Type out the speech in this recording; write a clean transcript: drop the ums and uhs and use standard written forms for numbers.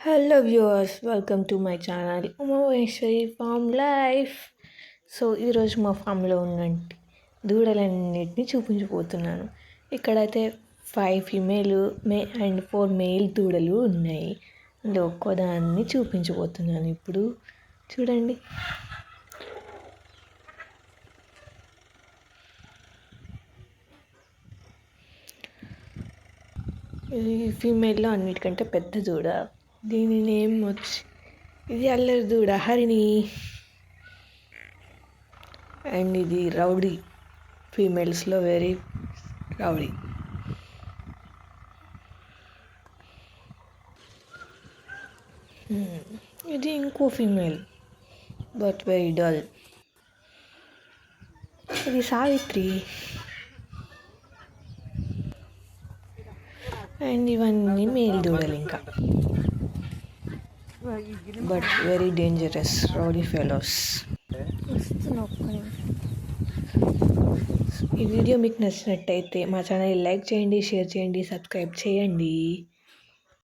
Hello viewers, welcome to my channel Umamaheswari farm life. So ఈరోజు మా ఫామ్లో ఉన్న దూడలన్నిటిని చూపించబోతున్నాను. ఇక్కడైతే 5 ఫీమేల్ అండ్ 4 మేల్ దూడలు ఉన్నాయి. అందులో ఒక్కోదాన్ని చూపించబోతున్నాను. ఇప్పుడు చూడండి. ఈ ఫీమేల్లో అన్నిటికంటే పెద్ద దూడ. దీని నేమ్ వచ్చి ఇది అల్లరి దూడ హరిణి. అండ్ ఇది రౌడీ, ఫీమేల్స్లో వెరీ రౌడీ. ఇది ఇంకో ఫీమేల్ బట్ వెరీ డల్. ఇది సావిత్రి. అండ్ ఇవన్నీ మేల్ దూడలు ఇంకా, but very dangerous rowdy fellows. ఈ వీడియో మీకు నచ్చినట్టయితే మా ఛానల్ లైక్ చేయండి, షేర్ చేయండి, సబ్స్క్రైబ్ చేయండి.